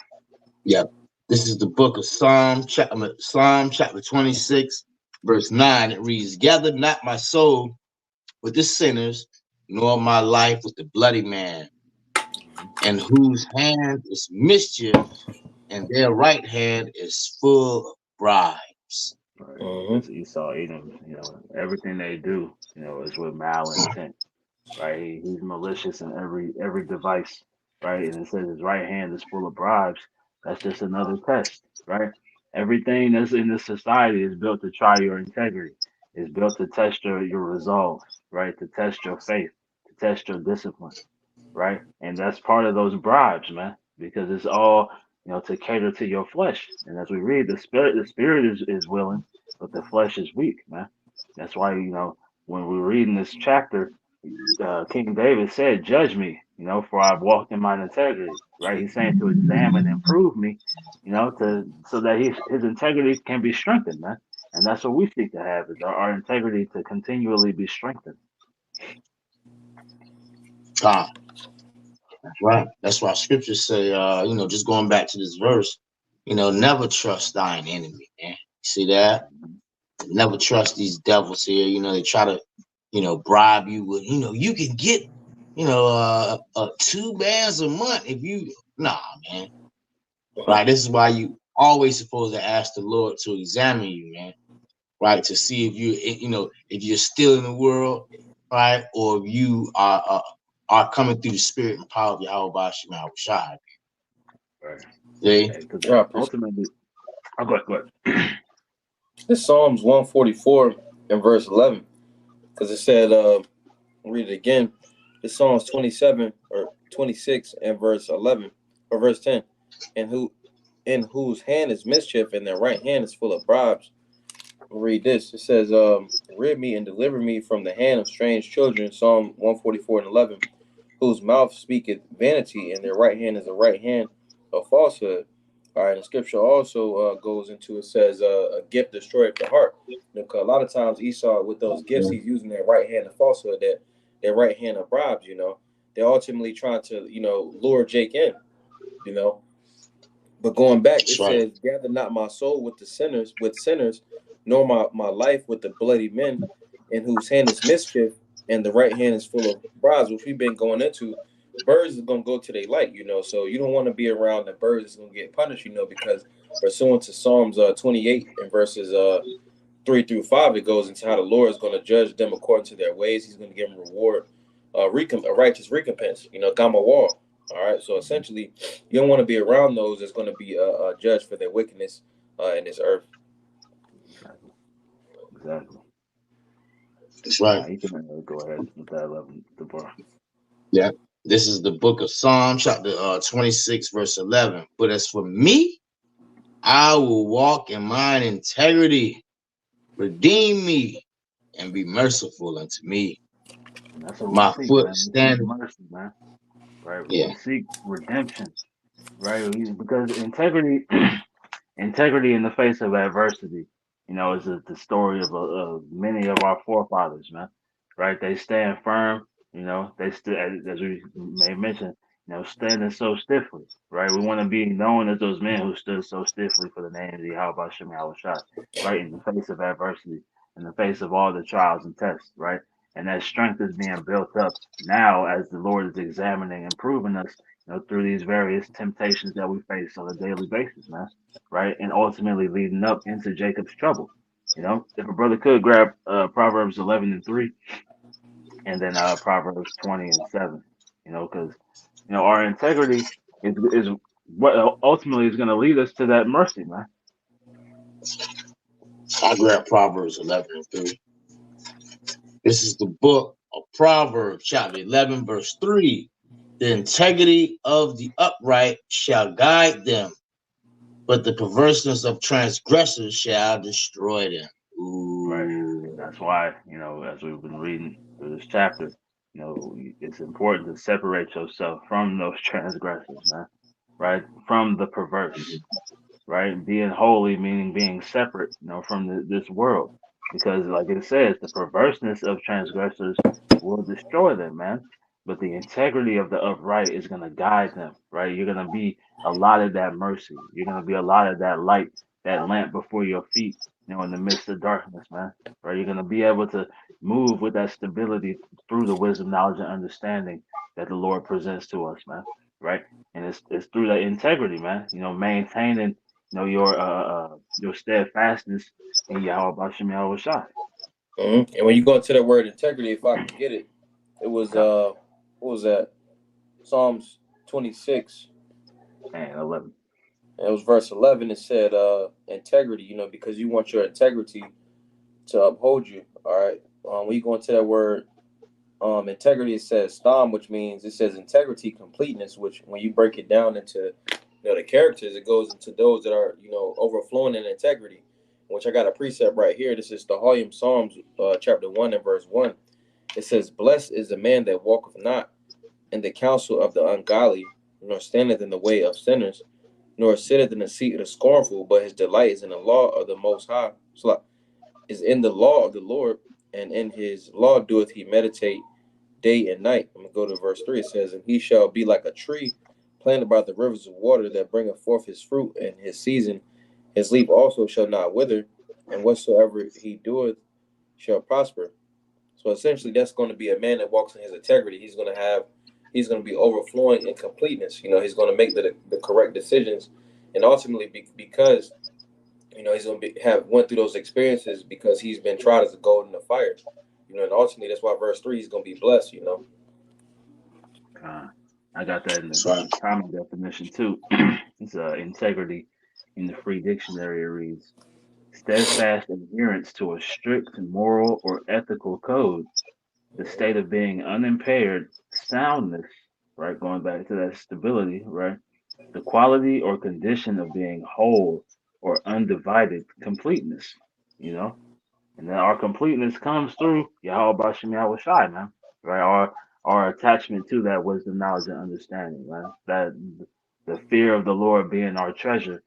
Yeah. This is the book of Psalm chapter 26, verse 9. It reads, Gather not my soul with the sinners, nor my life with the bloody man, and whose hand is mischief, and their right hand is full of bribes.
Right. Esau, Edom, you know, everything they do, you know, is with malintent. Right? He's malicious in every device, right? And it says his right hand is full of bribes. That's just another test, right? Everything that's in this society is built to try your integrity. It's built to test your resolve, right? To test your faith, to test your discipline, right? And that's part of those bribes, man, because it's all, you know, to cater to your flesh. And as we read, the spirit is willing, but the flesh is weak, man. That's why, you know, when we read in this chapter, King David said, "Judge me, you know, for I've walked in mine integrity." Right? He's saying to examine and prove me, you know, so that his integrity can be strengthened, man. And that's what we seek to have is our integrity to continually be strengthened.
That's right. That's why scriptures say, you know, just going back to this verse, you know, never trust thine enemy, man. See that? Never trust these devils here. You know, they try to, you know, bribe you with, you know, you can get, you know, 2 bands a month if you, nah, man. Right. This is why you always supposed to ask the Lord to examine you, man. Right. To see if you know, if you're still in the world, right, or if you are coming through the spirit and power of Yahweh Bashim Yahushai.
Right.
See?
Ultimately, go ahead.
This Psalms 144 and verse 11, because it said, read it again. This Psalms 27 or 26 and verse 11 or verse 10, in whose hand is mischief and their right hand is full of bribes. Read this. It says, rid me and deliver me from the hand of strange children. Psalm 144 and 11, whose mouth speaketh vanity and their right hand is the right hand of falsehood. All right, the scripture also goes into, it says, a gift destroyeth the heart. Because a lot of times Esau, with those gifts, he's using their right hand of falsehood, their right hand of bribes, you know. They're ultimately trying to, you know, lure Jake in, you know. But going back, it says, gather not my soul with sinners, nor my life with the bloody men, in whose hand is mischief, and the right hand is full of bribes, which we've been going into. Birds is going to go to their light, you know, so you don't want to be around the birds that's going to get punished, you know, because pursuant to Psalms 28 and verses 3 through 5, it goes into how the Lord is going to judge them according to their ways. He's going to give them reward, a righteous recompense, you know, Gama War. All right, so essentially, you don't want to be around those that's going to be judged for their wickedness in this earth.
Exactly.
That's right.
You can go ahead with that 11, Deborah.
Yeah. This is the book of Psalms, chapter 26, verse 11. But as for me, I will walk in mine integrity. Redeem me and be merciful unto me.
And that's what
my foot
standing.
standeth.
Mercy, man. right?
Yeah.
We seek redemption, right? Because integrity, integrity in the face of adversity, is the story of many of our forefathers, man. Right? They stand firm. They still, as we may mention, standing so stiffly. Right? We want to be known as those men who stood so stiffly for the name of Yahweh Shem Shai. Right? In the face of adversity, in the face of all the trials and tests. Right? And that strength is being built up now as the Lord is examining and proving us, through these various temptations that we face on a daily basis, man, right? And ultimately leading up into Jacob's trouble. If a brother could grab Proverbs 11:3 and then Proverbs 20:7, because our integrity is what ultimately is going to lead us to that mercy, man.
I grab Proverbs 11:3. This is the book of Proverbs, chapter 11, verse 3. The integrity of the upright shall guide them, but the perverseness of transgressors shall destroy them. Ooh.
Right. And that's why, as we've been reading through this chapter, it's important to separate yourself from those transgressors, man. Right? From the perverse. Right? Being holy, meaning being separate, from this world. Because, like it says, the perverseness of transgressors will destroy them, man. But the integrity of the upright is going to guide them, right? You're going to be allotted that mercy. You're going to be allotted that light, that lamp before your feet, in the midst of darkness, man. Right? You're going to be able to move with that stability through the wisdom, knowledge, and understanding that the Lord presents to us, man. Right? And it's through that integrity, man. Maintaining your steadfastness in Yahweh Bashem Yahweh Shai.
And when you go into that word integrity, if I can get it, it was what was that? Psalms 26
and 11.
And it was verse 11. It said integrity, because you want your integrity to uphold you. All right. When you go into that word integrity, it says stam, which means it says integrity, completeness, which when you break it down into the characters, it goes into those that are overflowing in integrity, which I got a precept right here. This is the Holy Psalms chapter 1 and verse 1. It says, blessed is the man that walketh not in the counsel of the ungodly, nor standeth in the way of sinners, nor sitteth in the seat of the scornful, but his delight is in the law of the Most High. So is in the law of the Lord, and in his law doeth he meditate day and night. I'm going to go to verse 3. It says, and he shall be like a tree planted by the rivers of water that bringeth forth his fruit in his season. His leaf also shall not wither, and whatsoever he doeth shall prosper. So essentially, that's going to be a man that walks in his integrity. He's going to be overflowing in completeness. He's going to make the correct decisions, and ultimately, because he's going to have went through those experiences because he's been tried as a gold in the fire. And ultimately, that's why verse 3 he's going to be blessed.
I got that in the common definition too. It's integrity in the Free Dictionary. It reads steadfast adherence to a strict moral or ethical code, the state of being unimpaired, soundness, right? Going back to that stability, right? The quality or condition of being whole or undivided completeness, And then our completeness comes through Yahweh Bashem Yahweh Shai, man. Right? Our attachment to that wisdom, knowledge, and understanding, right? That the fear of the Lord being our treasure,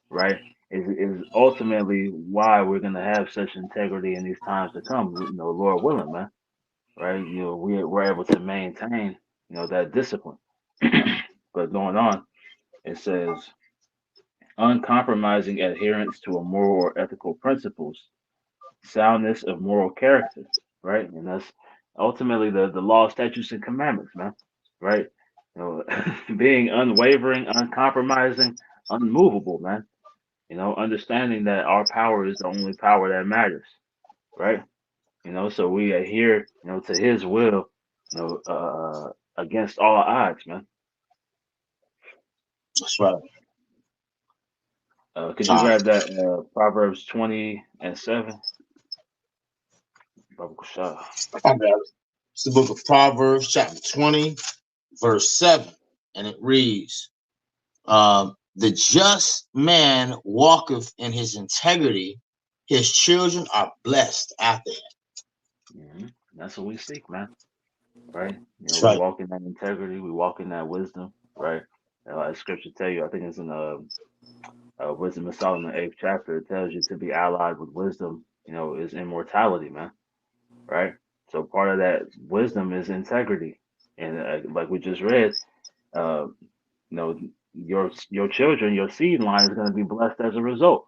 right? Is ultimately why we're gonna have such integrity in these times to come, Lord willing, man. Right? We're able to maintain, that discipline. But going on, it says uncompromising adherence to a moral or ethical principles, soundness of moral character, right? And that's ultimately the law, statutes, and commandments, man. Right? Being unwavering, uncompromising, unmovable, man. Understanding that our power is the only power that matters, right? So we adhere, to His will, against all odds, man.
That's right.
Could you grab that Proverbs 20:7?
It's the book of Proverbs, chapter 20, verse 7, and it reads, the just man walketh in his integrity, his children are blessed after him.
That's what we seek, man. right?
That's
We
right.
walk in that integrity, we walk in that wisdom, right? As scripture tell you, I think it's in Wisdom of Solomon, 8th chapter. It tells you to be allied with wisdom, is immortality, man, right? So part of that wisdom is integrity, and like we just read, uh, you know, your children, your seed line is going to be blessed as a result,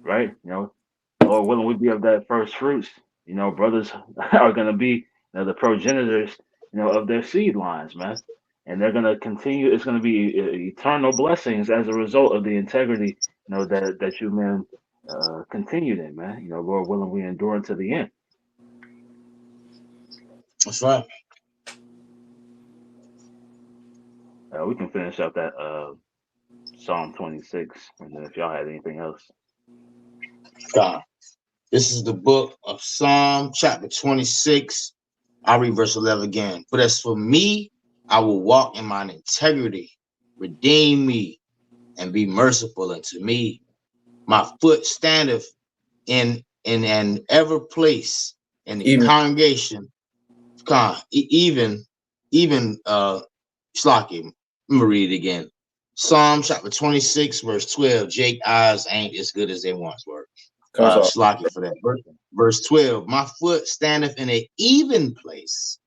right? Lord willing, we be of that first fruits. Brothers are going to be the progenitors, of their seed lines, man. And they're going to continue. It's going to be eternal blessings as a result of the integrity, that you men continued in, man. Lord willing, we endure unto the end.
That's right.
We can finish up that Psalm 26, and then if y'all had anything else.
God. This is the book of Psalm, chapter 26. I'll read verse 11 again. But as for me, I will walk in mine integrity. Redeem me and be merciful unto me. My foot standeth in an ever place in the
Even
congregation. God, even Shlaki. Let me read it again. Psalm chapter 26, verse 12. Jake eyes ain't as good as they once were.
comes off.
Shlaki for that. Verse 12. My foot standeth in an even place,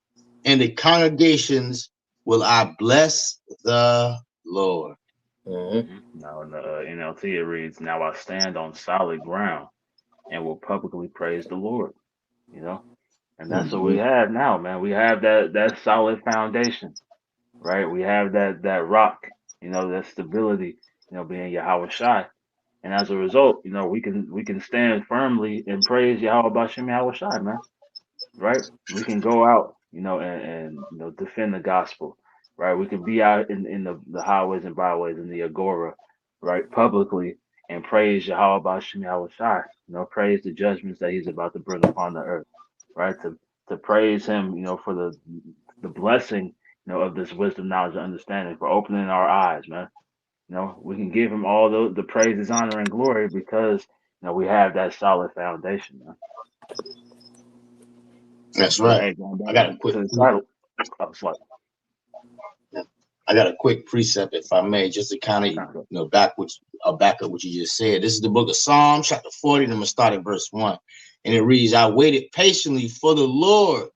and the congregations will I bless the Lord.
Mm-hmm.
Now in the NLT it reads, "Now I stand on solid ground and will publicly praise the Lord." You know, and that's what we have now, man. We have that solid foundation, right? We have that rock, that stability, being Yahweh Shai. And as a result, we can stand firmly and praise Yahweh Bashem Yahweh Shai, man. Right? We can go out, and defend the gospel, right? We can be out in the highways and byways in the agora, right, publicly and praise Yahweh Bashem Yahweh Shai, praise the judgments that He's about to bring upon the earth, right? To praise Him, for the blessing, of this wisdom, knowledge, and understanding, for opening our eyes, man. We can give Him all the praises, honor, and glory because we have that solid foundation, man.
That's
But
right.
hey, going
I
back
got a
to
quick
the title, sorry.
I got a quick precept, if I may, just to kind of back up what you just said. This is the book of Psalms, chapter 40, and I'm gonna start at verse 1. And it reads, I waited patiently for the Lord,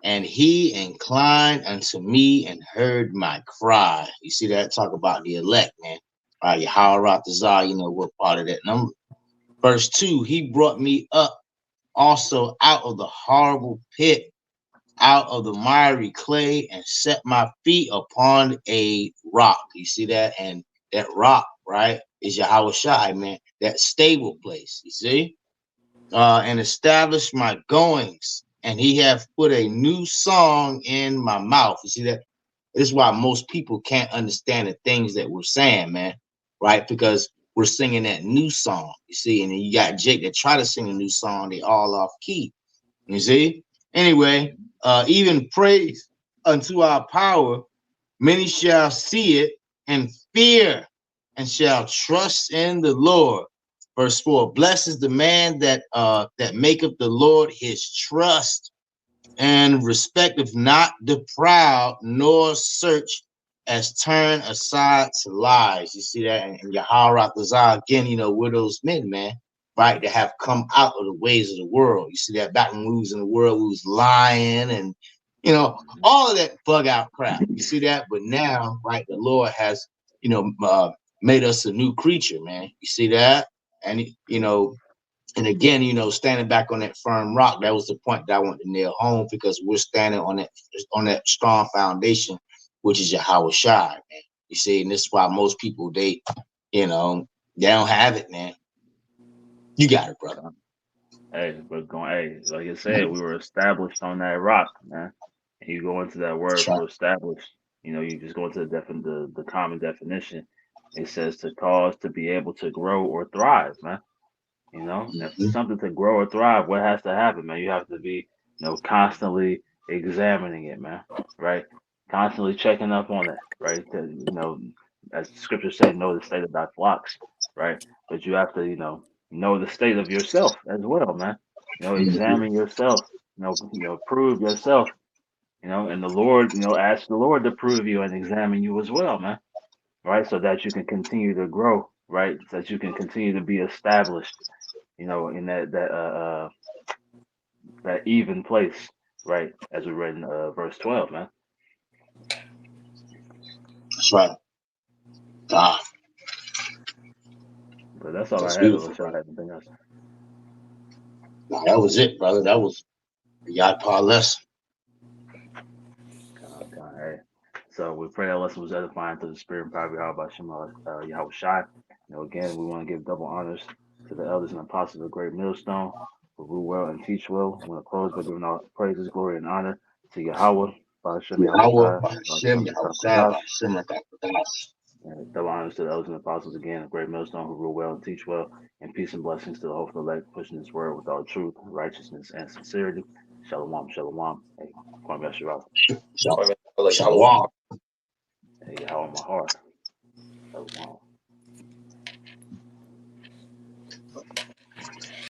and He inclined unto me and heard my cry. You see that? Talk about the elect, man. Yahweh Ratazah, what part of that number. Verse 2, He brought me up also out of the horrible pit, out of the miry clay, and set my feet upon a rock. You see that? And that rock, right, is Yahweh Shai, man. That stable place, you see? And established my goings, and He hath put a new song in my mouth. You see that? This is why most people can't understand the things that we're saying, man, right? Because we're singing that new song, you see? And then you got Jake that try to sing a new song, they all off key. You see? Anyway, even praise unto our power, many shall see it and fear and shall trust in the Lord. Verse 4, blessed is the man that maketh the Lord his trust and respecteth not the proud, nor search as turn aside to lies. You see that? And Yahweh Ratazah, again, we're those men, man, right, that have come out of the ways of the world. You see that back when we was in the world, we was lying and, all of that bug out crap. You see that? But now, right, the Lord has, made us a new creature, man. You see that? And, and again, standing back on that firm rock, that was the point that I wanted to nail home, because we're standing on that strong foundation, which is Yahweh Shai, man. You see, and this is why most people, they don't have it, man. You got it, brother.
Hey, like I said, we were established on that rock, man. And you go into that word for established, you just go into the common definition. It says to cause to be able to grow or thrive, man. And for something to grow or thrive, what has to happen, man? You have to be, constantly examining it, man. Right? Constantly checking up on it, right? As the scripture say, know the state of thy flocks, right? But you have to, know the state of yourself as well, man. Examine yourself, prove yourself, And the Lord, ask the Lord to prove you and examine you as well, man. Right, so that you can continue to grow, right, so that you can continue to be established, in that even place, right, as we read in verse 12, man.
That's right. God.
But that's all
That's
I had,
beautiful,
unless y'all
brother.
had anything else.
No, that was it, brother. That was the Yatpa lesson.
Hey. So we pray that lesson was edifying to the spirit and power of Yahweh Shema Yahweh Shai. Again, we want to give double honors to the elders and apostles of Great Millstone who rule well and teach well. We want to close by giving all praises, glory, and honor to Yahweh, Hashem Yahweh
Yahweh,
Shai,
Hashem, Yahushua, Hashem, Rakakwadash.
and double honors to the elders and apostles again of Great Millstone who rule well and teach well. And peace and blessings to the hopeful elect, pushing this word with all truth, righteousness, and sincerity. Shalom, shalom. Hey, Kwame Yashua.
Like,
Shalom.
Hey, how in my heart. Shalom.